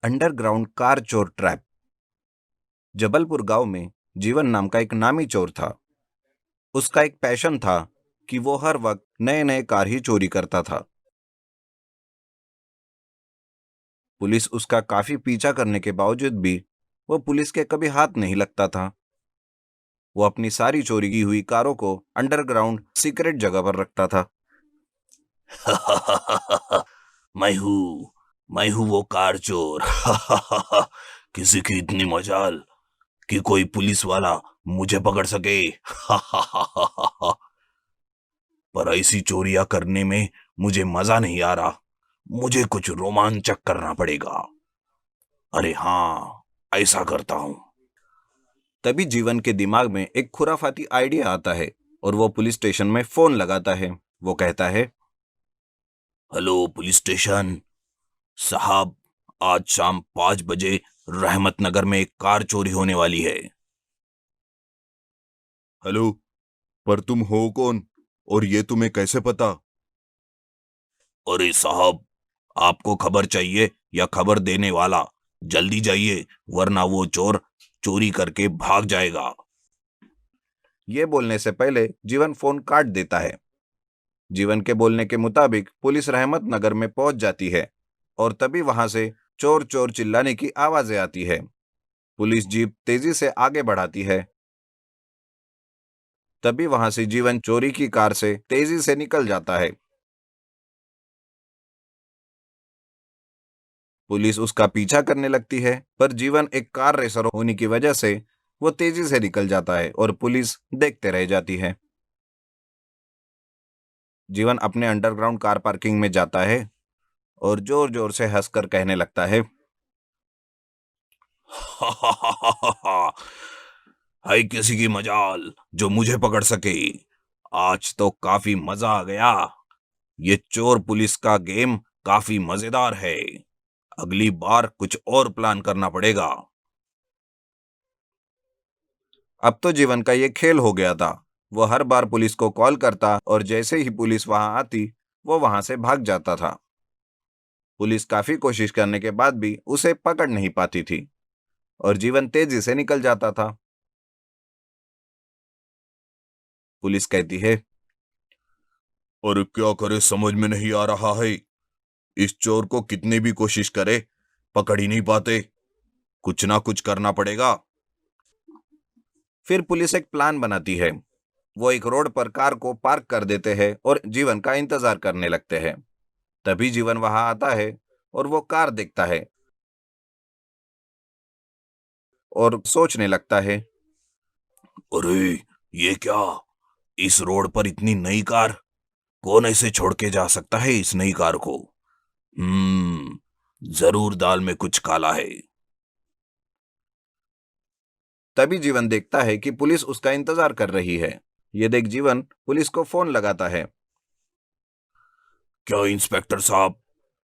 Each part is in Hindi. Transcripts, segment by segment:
अंडरग्राउंड कार चोर ट्रैप। जबलपुर गांव में जीवन नाम का एक नामी चोर था। उसका एक पैशन था कि वो हर वक्त नए नए कार ही चोरी करता था। पुलिस उसका काफी पीछा करने के बावजूद भी वो पुलिस के कभी हाथ नहीं लगता था। वो अपनी सारी चोरी की हुई कारों को अंडरग्राउंड सीक्रेट जगह पर रखता था। मैं हूँ मैं हूँ वो कार चोर। किसी की इतनी मजाल कि कोई पुलिस वाला मुझे पकड़ सके। पर ऐसी चोरियां करने में मुझे मजा नहीं आ रहा। मुझे कुछ रोमांचक करना पड़ेगा। अरे हाँ, ऐसा करता हूँ। तभी जीवन के दिमाग में एक खुराफाती आइडिया आता है और वो पुलिस स्टेशन में फोन लगाता है। वो कहता है, हेलो पुलिस स्टेशन साहब, आज शाम 5 बजे रहमत नगर में एक कार चोरी होने वाली है। हेलो। पर तुम हो कौन और ये तुम्हें कैसे पता? अरे साहब, आपको खबर चाहिए या खबर देने वाला? जल्दी जाइए, वरना वो चोर चोरी करके भाग जाएगा। ये बोलने से पहले जीवन फोन काट देता है। जीवन के बोलने के मुताबिक पुलिस रहमत नगर में पहुंच जाती है और तभी वहां से चोर चोर चिल्लाने की आवाजें आती है। पुलिस जीप तेजी से आगे बढ़ाती है। तभी वहां से जीवन चोरी की कार से तेजी से निकल जाता है। पुलिस उसका पीछा करने लगती है, पर जीवन एक कार रेसर होने की वजह से वो तेजी से निकल जाता है और पुलिस देखते रह जाती है। जीवन अपने अंडरग्राउंड कार पार्किंग में जाता है और जोर जोर से हंसकर कहने लगता है, है किसी की मजाल जो मुझे पकड़ सके। आज तो काफी मजा आ गया। ये चोर पुलिस का गेम काफी मजेदार है। अगली बार कुछ और प्लान करना पड़ेगा। अब तो जीवन का ये खेल हो गया था। वो हर बार पुलिस को कॉल करता और जैसे ही पुलिस वहां आती, वो वहां से भाग जाता था। पुलिस काफी कोशिश करने के बाद भी उसे पकड़ नहीं पाती थी और जीवन तेजी से निकल जाता था। पुलिस कहती है, और क्या करे समझ में नहीं आ रहा है। इस चोर को कितनी भी कोशिश करे, पकड़ ही नहीं पाते। कुछ ना कुछ करना पड़ेगा। फिर पुलिस एक प्लान बनाती है। वो एक रोड पर कार को पार्क कर देते हैं और जीवन का इंतजार करने लगते हैं। तभी जीवन वहां आता है और वो कार देखता है और सोचने लगता है, अरे, ये क्या? इस रोड पर इतनी नई कार? कौन ऐसे छोड़ के जा सकता है इस नई कार को? जरूर दाल में कुछ काला है। तभी जीवन देखता है कि पुलिस उसका इंतजार कर रही है। ये देख जीवन पुलिस को फोन लगाता है। क्या इंस्पेक्टर साहब,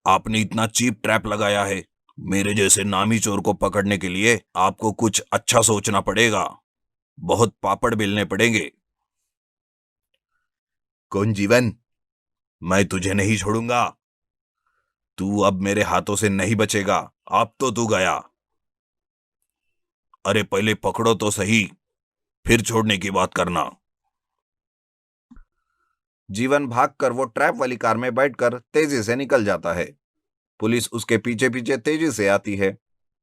आपने इतना चीप ट्रैप लगाया है? मेरे जैसे नामी चोर को पकड़ने के लिए आपको कुछ अच्छा सोचना पड़ेगा। बहुत पापड़ बेलने पड़ेंगे। कौन जीवन? मैं तुझे नहीं छोड़ूंगा। तू अब मेरे हाथों से नहीं बचेगा। अब तो तू गया। अरे पहले पकड़ो तो सही, फिर छोड़ने की बात करना। जीवन भागकर वो ट्रैप वाली कार में बैठकर तेजी से निकल जाता है। पुलिस उसके पीछे पीछे तेजी से आती है।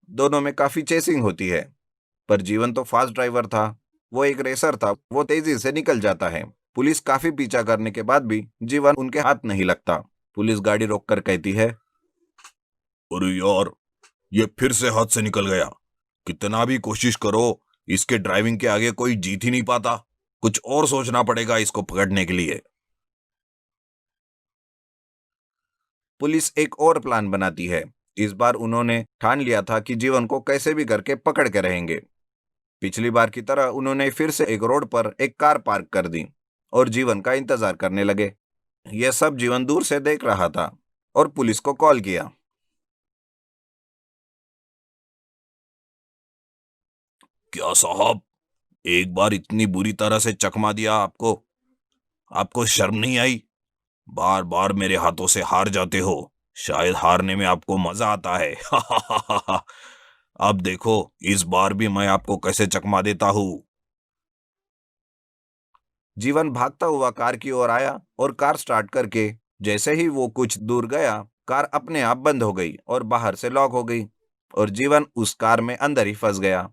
दोनों में काफी चेसिंग होती है, पर जीवन तो फास्ट ड्राइवर था। वो एक रेसर था। वो तेजी से निकल जाता है। पुलिस काफी पीछा करने के बाद भी जीवन उनके हाथ नहीं लगता। पुलिस गाड़ी रोककर कहती है, अरे यार, ये फिर से हाथ से निकल गया। कितना भी कोशिश करो, इसके ड्राइविंग के आगे कोई जीत ही नहीं पाता। कुछ और सोचना पड़ेगा इसको पकड़ने के लिए। पुलिस एक और प्लान बनाती है। इस बार उन्होंने ठान लिया था कि जीवन को कैसे भी करके पकड़ के रहेंगे। पिछली बार की तरह उन्होंने फिर से एक रोड पर एक कार पार्क कर दी और जीवन का इंतजार करने लगे। यह सब जीवन दूर से देख रहा था और पुलिस को कॉल किया। क्या साहब, एक बार इतनी बुरी तरह से चकमा दिया आपको? आपको शर्म नहीं आई? बार बार मेरे हाथों से हार जाते हो। शायद हारने में आपको मजा आता है। अब देखो, इस बार भी मैं आपको कैसे चकमा देता हूँ। जीवन भागता हुआ कार की ओर आया और कार स्टार्ट करके जैसे ही वो कुछ दूर गया, कार अपने आप बंद हो गई और बाहर से लॉक हो गई और जीवन उस कार में अंदर ही फंस गया।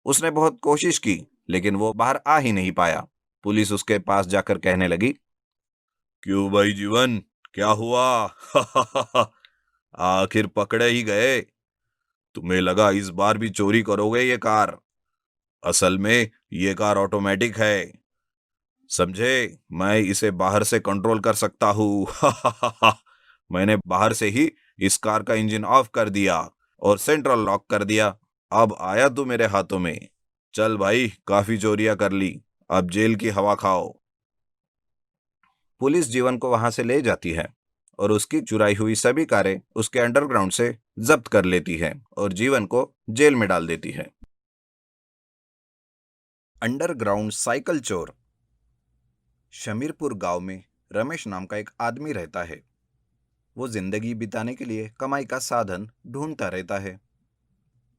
उसने बहुत कोशिश की, लेकिन वो बाहर आ ही नहीं पाया। पुलिस उसके पास जाकर कहने लगी, क्यों भाई जीवन, क्या हुआ? आखिर पकड़े ही गए। तुम्हें लगा इस बार भी चोरी करोगे ये कार? असल में ये कार ऑटोमेटिक है, समझे? मैं इसे बाहर से कंट्रोल कर सकता हूँ। मैंने बाहर से ही इस कार का इंजन ऑफ कर दिया और सेंट्रल लॉक कर दिया। अब आया तू मेरे हाथों में। चल भाई, काफी चोरियां कर ली, अब जेल की हवा खाओ। पुलिस जीवन को वहां से ले जाती है और उसकी चुराई हुई सभी कारें उसके अंडरग्राउंड से जब्त कर लेती है और जीवन को जेल में डाल देती है। अंडरग्राउंड साइकिल चोर। शमीरपुर गांव में रमेश नाम का एक आदमी रहता है। वो जिंदगी बिताने के लिए कमाई का साधन ढूंढता रहता है,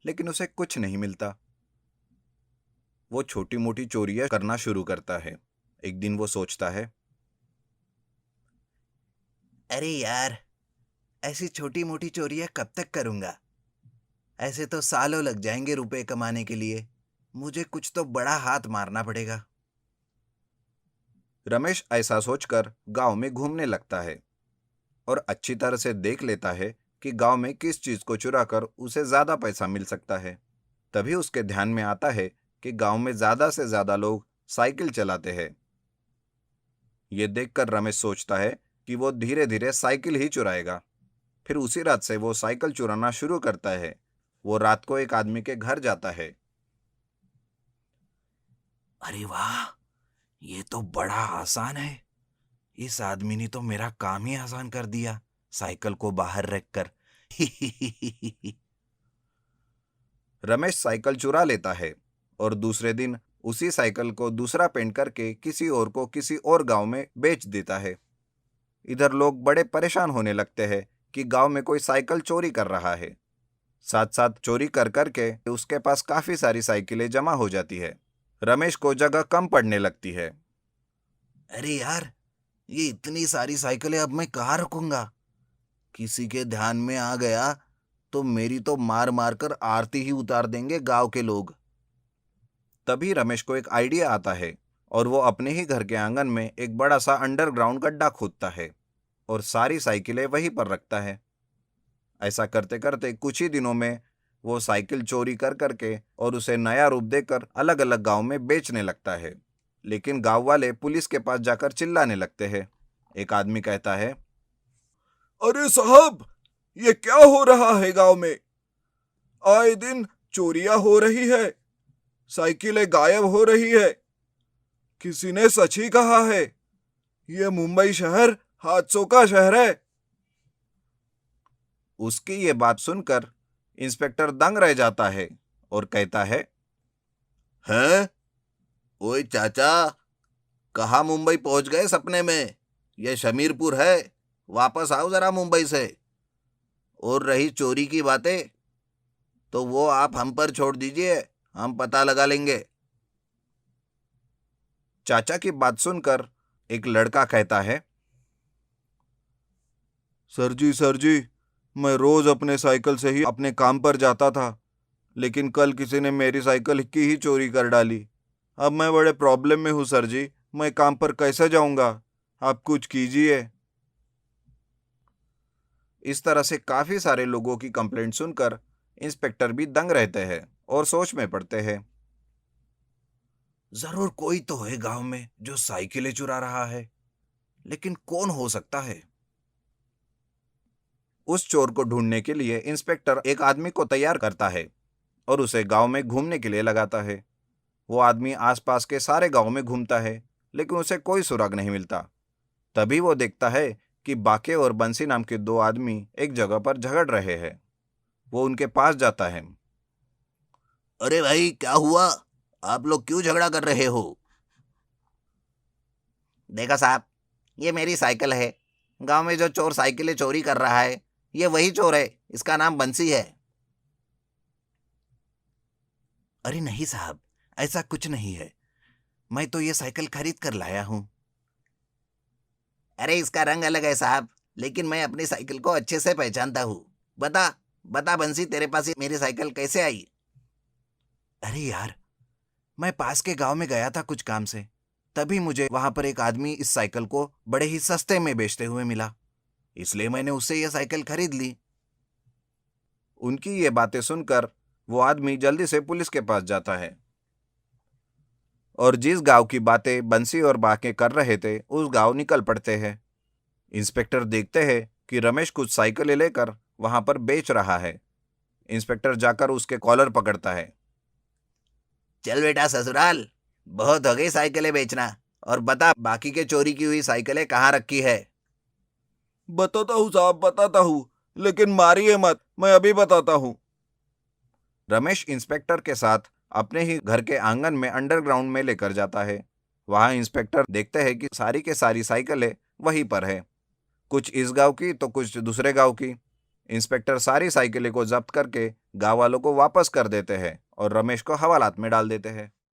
लेकिन उसे कुछ नहीं मिलता। वो छोटी मोटी चोरियां करना शुरू करता है। एक दिन वो सोचता है, अरे यार, ऐसी छोटी मोटी चोरियां कब तक करूंगा? ऐसे तो सालों लग जाएंगे रुपए कमाने के लिए। मुझे कुछ तो बड़ा हाथ मारना पड़ेगा। रमेश ऐसा सोचकर गांव में घूमने लगता है और अच्छी तरह से देख लेता है कि गांव में किस चीज को चुराकर उसे ज्यादा पैसा मिल सकता है। तभी उसके ध्यान में आता है कि गांव में ज्यादा से ज्यादा लोग साइकिल चलाते हैं। ये देखकर रमेश सोचता है कि वो धीरे धीरे साइकिल ही चुराएगा। फिर उसी रात से वो साइकिल चुराना शुरू करता है। वो रात को एक आदमी के घर जाता है। अरे वाह, ये तो बड़ा आसान है। इस आदमी ने तो मेरा काम ही आसान कर दिया, साइकिल को बाहर रखकर। रमेश साइकिल चुरा लेता है और दूसरे दिन उसी साइकिल को दूसरा पेंट करके किसी और को किसी और गांव में बेच देता है। इधर लोग बड़े परेशान होने लगते हैं कि गांव में कोई साइकिल चोरी कर रहा है। साथ साथ चोरी कर करके उसके पास काफी सारी साइकिलें जमा हो जाती है। रमेश को जगह कम पड़ने लगती है। अरे यार, ये इतनी सारी साइकिलें अब मैं कहाँ रखूंगा? किसी के ध्यान में आ गया तो मेरी तो मार मार कर आरती ही उतार देंगे गांव के लोग। तभी रमेश को एक आइडिया आता है और वो अपने ही घर के आंगन में एक बड़ा सा अंडरग्राउंड गड्ढा खोदता है और सारी साइकिलें वहीं पर रखता है। ऐसा करते करते कुछ ही दिनों में वो साइकिल चोरी कर करके और उसे नया रूप देकर अलग अलग गांव में बेचने लगता है। लेकिन गांव वाले पुलिस के पास जाकर चिल्लाने लगते हैं। एक आदमी कहता है, अरे साहब, ये क्या हो रहा है गांव में? आए दिन चोरियां हो रही है, साइकिलें गायब हो रही है। किसी ने सच ही कहा है, ये मुंबई शहर हादसों का शहर है। उसकी ये बात सुनकर इंस्पेक्टर दंग रह जाता है और कहता है, हैं? ओए चाचा, कहाँ मुंबई पहुंच गए सपने में? यह शमीरपुर है, वापस आओ जरा मुंबई से। और रही चोरी की बातें, तो वो आप हम पर छोड़ दीजिए, हम पता लगा लेंगे। चाचा की बात सुनकर एक लड़का कहता है, सर जी, मैं रोज अपने साइकिल से ही अपने काम पर जाता था, लेकिन कल किसी ने मेरी साइकिल की ही चोरी कर डाली। अब मैं बड़े प्रॉब्लम में हूँ सर जी, मैं काम पर कैसे जाऊंगा? आप कुछ कीजिए। इस तरह से काफी सारे लोगों की कंप्लेंट सुनकर इंस्पेक्टर भी दंग रहते हैं और सोच में पड़ते हैं। जरूर कोई तो है गांव में जो साइकिलें चुरा रहा है, लेकिन कौन हो सकता है? उस चोर को ढूंढने के लिए इंस्पेक्टर एक आदमी को तैयार करता है और उसे गांव में घूमने के लिए लगाता है। वो आदमी आसपास के सारे गांव में घूमता है, लेकिन उसे कोई सुराग नहीं मिलता। तभी वो देखता है कि बाके और बंसी नाम के दो आदमी एक जगह पर झगड़ रहे हैं। वो उनके पास जाता है। अरे भाई, क्या हुआ? आप लोग क्यों झगड़ा कर रहे हो? देखा साहब, ये मेरी साइकिल है। गांव में जो चोर साइकिलें चोरी कर रहा है, ये वही चोर है, इसका नाम बंसी है। अरे नहीं साहब, ऐसा कुछ नहीं है, मैं तो ये साइकिल खरीद कर लाया हूं। अरे इसका रंग अलग है साहब, लेकिन मैं अपनी साइकिल को अच्छे से पहचानता हूँ। बता बता बंसी, तेरे पास ये मेरी साइकिल कैसे आई? अरे यार, मैं पास के गांव में गया था कुछ काम से, तभी मुझे वहां पर एक आदमी इस साइकिल को बड़े ही सस्ते में बेचते हुए मिला, इसलिए मैंने उससे यह साइकिल खरीद ली। उनकी ये बातें सुनकर वो आदमी जल्दी से पुलिस के पास जाता है और जिस गांव की बातें बंसी और बाके कर रहे थे उस गांव निकल पड़ते हैं। इंस्पेक्टर देखते हैं कि रमेश कुछ साइकिलें लेकर वहां पर बेच रहा है। इंस्पेक्टर जाकर उसके कॉलर पकड़ता है। चल बेटा ससुराल, बहुत हो गई साइकिलें बेचना, और बता बाकी के चोरी की हुई साइकिलें कहाँ रखी है? बताता हूँ साहब, बताता हूँ, लेकिन मारिए मत, मैं अभी बताता हूँ। रमेश इंस्पेक्टर के साथ अपने ही घर के आंगन में अंडरग्राउंड में लेकर जाता है। वहां इंस्पेक्टर देखते हैं कि सारी के सारी साइकिलें वहीं पर है, कुछ इस गांव की तो कुछ दूसरे गांव की। इंस्पेक्टर सारी साइकिलें को जब्त करके गांव वालों को वापस कर देते हैं और रमेश को हवालात में डाल देते हैं।